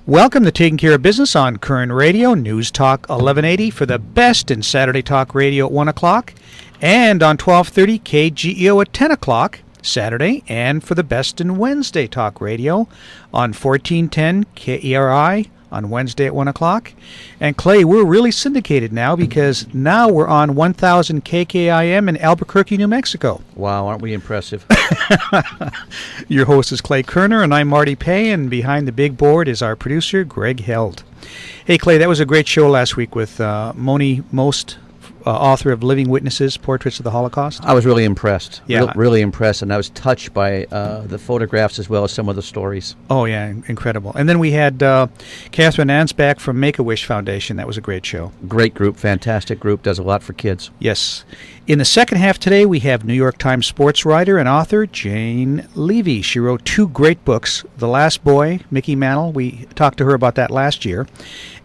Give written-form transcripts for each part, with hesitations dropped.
Welcome to Taking Care of Business on Koerner Radio, News Talk 1180 for the best in Saturday Talk Radio at 1 o'clock and on 1230 KGEO at 10 o'clock Saturday, and for the best in Wednesday Talk Radio on 1410 KERI on Wednesday at 1 o'clock. And Clay, we're really syndicated now because now we're on 1000 KKIM in Albuquerque, New Mexico. Wow, aren't we impressive? Your host is Clay Koerner, and I'm Marty Pay, and behind the big board is our producer, Greg Held. Hey, Clay, that was a great show last week with Moni Most, author of Living Witnesses, Portraits of the Holocaust. I was really impressed. Yeah. Really impressed, and I was touched by the photographs as well as some of the stories. Oh, yeah, incredible. And then we had Catherine Ansbach from Make-A-Wish Foundation. That was a great show. Great group, fantastic group, does a lot for kids. Yes. In the second half today, we have New York Times sports writer and author Jane Levy. She wrote two great books, The Last Boy, Mickey Mantle. We talked to her about that last year.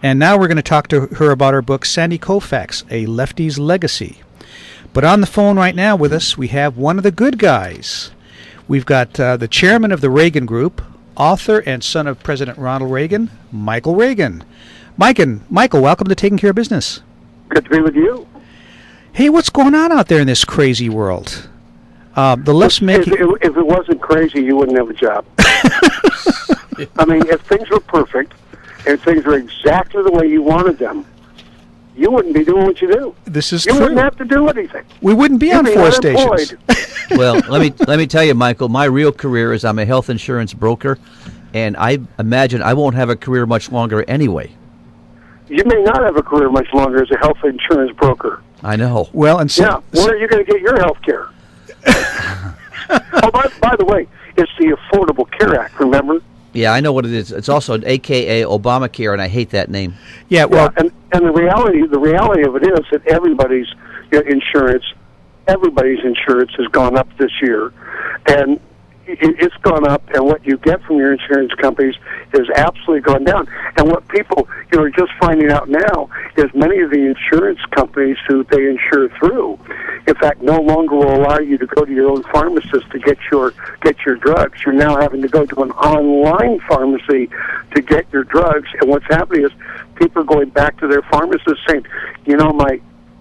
And now we're going to talk to her about her book, Sandy Koufax, A Lefty's Legacy. But on the phone right now with us, we have one of the good guys. We've got the chairman of the Reagan Group, author and son of President Ronald Reagan, Michael Reagan. Michael, welcome to Taking Care of Business. Good to be with you. Hey, what's going on out there in this crazy world? The left's making... If it wasn't crazy, you wouldn't have a job. I mean, if things were perfect, and things were exactly the way you wanted them, you wouldn't be doing what you do. This is you true. You wouldn't have to do anything. We wouldn't be on four stations. Well, let me tell you, Michael, my real career is I'm a health insurance broker, and I imagine I won't have a career much longer anyway. You may not have a career much longer as a health insurance broker. I know. Well, and so, where are you going to get your health care? Oh, by the way, it's the Affordable Care Act, remember? Yeah, I know what it is. It's also an AKA Obamacare, and I hate that name. Yeah, well, and the reality of it is that everybody's insurance has gone up this year, and it's gone up, and what you get from your insurance companies has absolutely gone down. And what people are just finding out now is many of the insurance companies who they insure through, in fact, no longer will allow you to go to your own pharmacist to get your drugs. You're now having to go to an online pharmacy to get your drugs. And what's happening is people are going back to their pharmacist saying,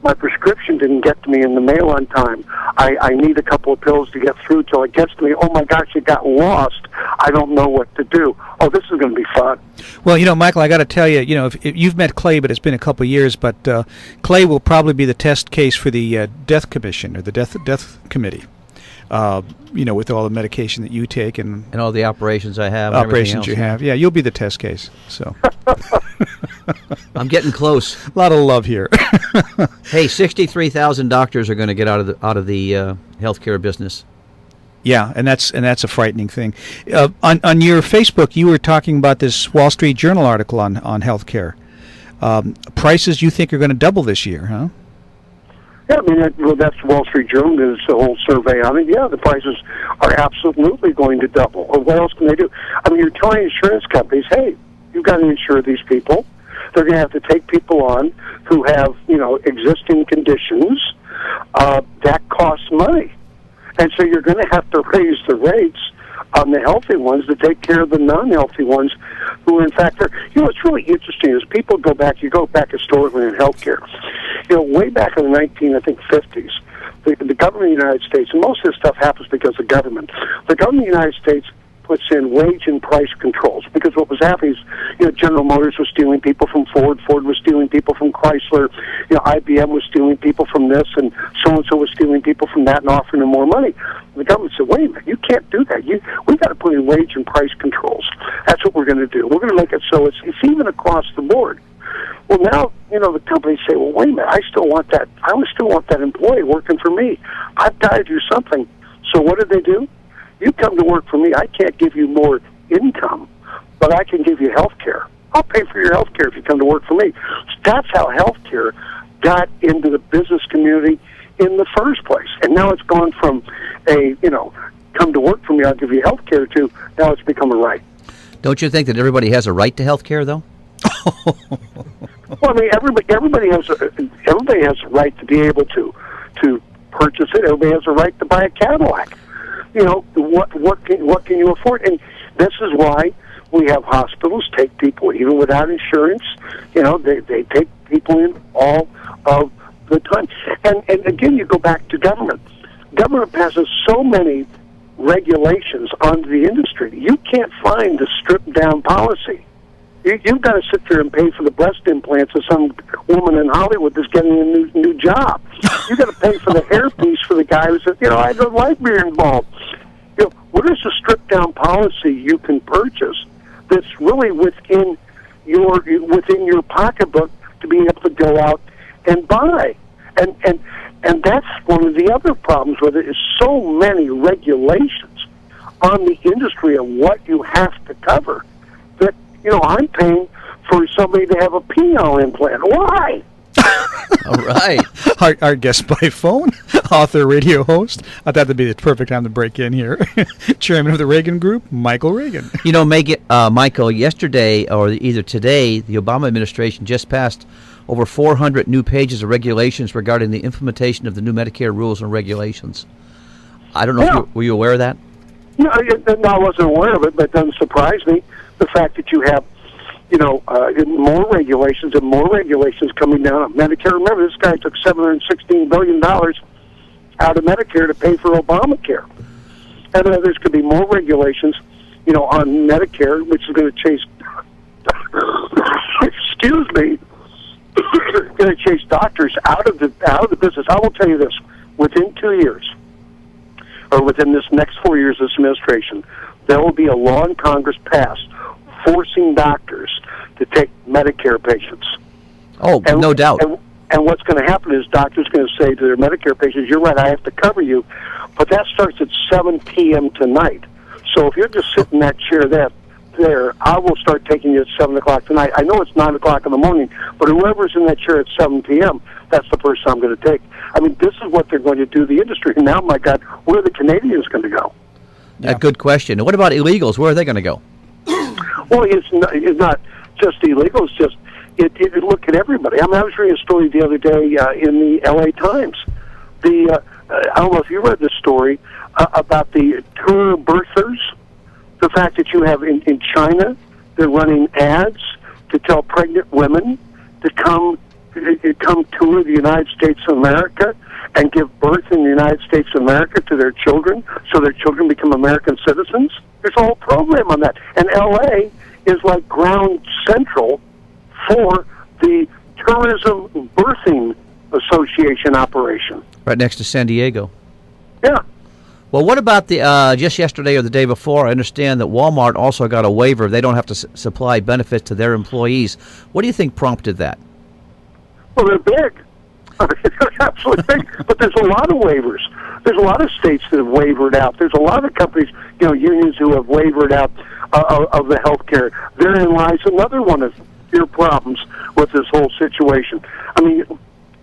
my prescription didn't get to me in the mail on time. I need a couple of pills to get through till it gets to me. Oh, my gosh, it got lost. I don't know what to do. Oh, this is going to be fun. Well, Michael, I got to tell you, if you've met Clay, but it's been a couple of years, but Clay will probably be the test case for the Death Commission or the Death Committee. With all the medication that you take and all the operations I have. Operations you have. Yeah, you'll be the test case. So I'm getting close. A lot of love here. Hey, 63,000 doctors are going to get out of the healthcare business. Yeah, and that's a frightening thing. On your Facebook, you were talking about this Wall Street Journal article on healthcare. Prices you think are going to double this year, huh? Yeah, I mean, that's Wall Street Journal. There's a whole survey on it. Yeah, the prices are absolutely going to double. Or what else can they do? I mean, you're telling insurance companies, hey, you've got to insure these people. They're going to have to take people on who have, existing conditions. That costs money. And so you're going to have to raise the rates on the healthy ones to take care of the non-healthy ones who are, in fact, what's really interesting is you go back historically in healthcare. Way back in the 50s, the government of the United States, and most of this stuff happens because of government, the government of the United States puts in wage and price controls, because what was happening is, General Motors was stealing people from Ford was stealing people from Chrysler, IBM was stealing people from this, and so-and-so was stealing people from that and offering them more money. The government said, wait a minute, you can't do that. We've got to put in wage and price controls. That's what we're going to do. We're going to make it so it's even across the board. Well, now, the companies say, well, wait a minute, I still want that employee working for me. I've got to do something. So what do? You come to work for me, I can't give you more income, but I can give you health care. I'll pay for your health care if you come to work for me. That's how health care got into the business community in the first place. And now it's gone from come to work for me, I'll give you health care, to now it's become a right. Don't you think that everybody has a right to health care, though? Well, I mean, everybody has a right to be able to purchase it. Everybody has a right to buy a Cadillac. What can you afford? And this is why We have hospitals take people even without insurance. They take people in all of the time. And again, you go back to government. Government passes so many regulations onto the industry. You can't find the stripped-down policy. You've got to sit there and pay for the breast implants of some woman in Hollywood that's getting a new job. You've got to pay for the hairpiece for the guy who says, I don't like being involved. What is a stripped-down policy you can purchase that's really within your pocketbook to be able to go out and buy? And that's one of the other problems with it is so many regulations on the industry of what you have to cover that, I'm paying for somebody to have a penile implant. Why? All right. Our guest by phone, author, radio host. I thought that'd be the perfect time to break in here. Chairman of the Reagan Group, Michael Reagan. Michael, yesterday or either today, the Obama administration just passed over 400 new pages of regulations regarding the implementation of the new Medicare rules and regulations. I don't know were you aware of that? No, I wasn't aware of it, but it doesn't surprise me. The fact that you have, more regulations and more regulations coming down on Medicare. Remember, this guy took $716 billion out of Medicare to pay for Obamacare. And there's going to be more regulations, on Medicare, which is going to chase, excuse me, going to chase doctors out of the business. I will tell you this: within 2 years, or within this next 4 years of this administration, there will be a law in Congress passed forcing doctors to take Medicare patients. Oh, no doubt. And what's going to happen is doctors are going to say to their Medicare patients, "You're right, I have to cover you," but that starts at 7 p.m. tonight. So if you're just sitting in that chair there, I will start taking you at 7 o'clock tonight. I know it's 9 o'clock in the morning, but whoever's in that chair at 7 p.m., that's the person I'm going to take. I mean, this is what they're going to do to the industry. And now, my God, where are the Canadians going to go? Yeah. A good question. What about illegals? Where are they going to go? Well, it's not just illegal. It's just it look at everybody. I mean, I was reading a story the other day in the L.A. Times. I don't know if you read this story about the tour birthers. The fact that you have in China, they're running ads to tell pregnant women to come tour the United States of America and give birth in the United States of America to their children so their children become American citizens. There's a whole program on that. And L.A. is like ground central for the Tourism Birthing Association operation. Right next to San Diego. Yeah. Well, what about the just yesterday or the day before? I understand that Walmart also got a waiver. They don't have to supply benefits to their employees. What do you think prompted that? Well, they're big. They're absolutely big. But there's a lot of waivers. There's a lot of states that have wavered out. There's a lot of companies, unions who have wavered out of the health care. Therein lies another one of your problems with this whole situation. I mean,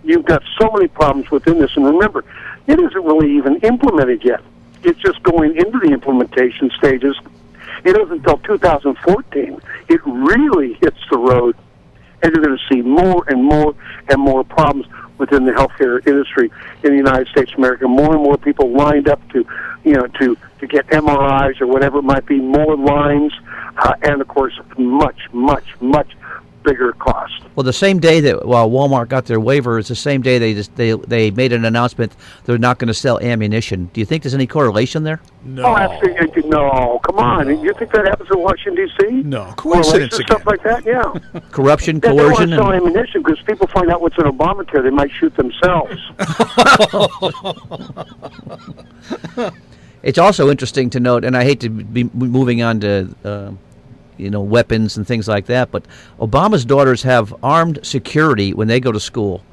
you've got so many problems within this. And remember, it isn't really even implemented yet. It's just going into the implementation stages. It isn't until 2014 it really hits the road, and you're going to see more and more and more problems within the healthcare industry in the United States of America. More and more people lined up to get MRIs or whatever it might be. More lines, and of course, much bigger cost. Well, the same day that Walmart got their waiver is the same day they made an announcement they're not going to sell ammunition. Do you think there's any correlation there? No. Oh, absolutely. No, come on. You think that happens in Washington, D.C.? No. Coincidence again. Stuff like that, yeah. Corruption, They coercion. don't want to sell ammunition because people find out what's in Obamacare, they might shoot themselves. It's also interesting to note, and I hate to be moving on to weapons and things like that, but Obama's daughters have armed security when they go to school.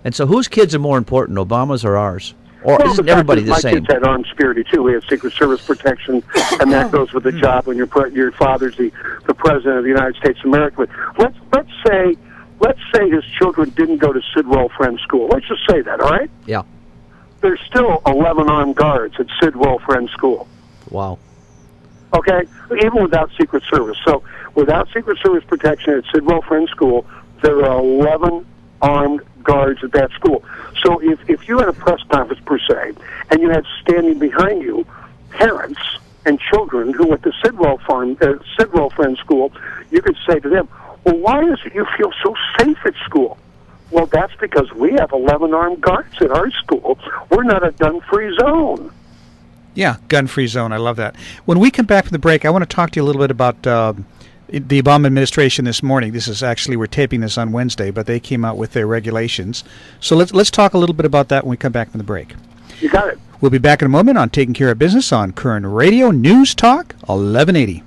And so whose kids are more important, Obama's or ours? Or isn't everybody the same? My kids had armed security, too. We had Secret Service protection, and that goes with the job when your father's the president of the United States of America. But let's say his children didn't go to Sidwell Friends School. Let's just say that, all right? Yeah. There's still 11 armed guards at Sidwell Friends School. Wow. Okay? Even without Secret Service. So without Secret Service protection at Sidwell Friends School, there are 11 armed guards at that school. So if you had a press conference, per se, and you had standing behind you parents and children who went to Sidwell Friends School, you could say to them, well, why is it you feel so safe at school? Well, that's because we have 11 armed guards at our school. We're not a gun-free zone. Yeah, gun-free zone. I love that. When we come back from the break, I want to talk to you a little bit about the Obama administration this morning. This is actually, we're taping this on Wednesday, but they came out with their regulations. So let's talk a little bit about that when we come back from the break. You got it. We'll be back in a moment on Taking Care of Business on Koerner Radio News Talk 1180.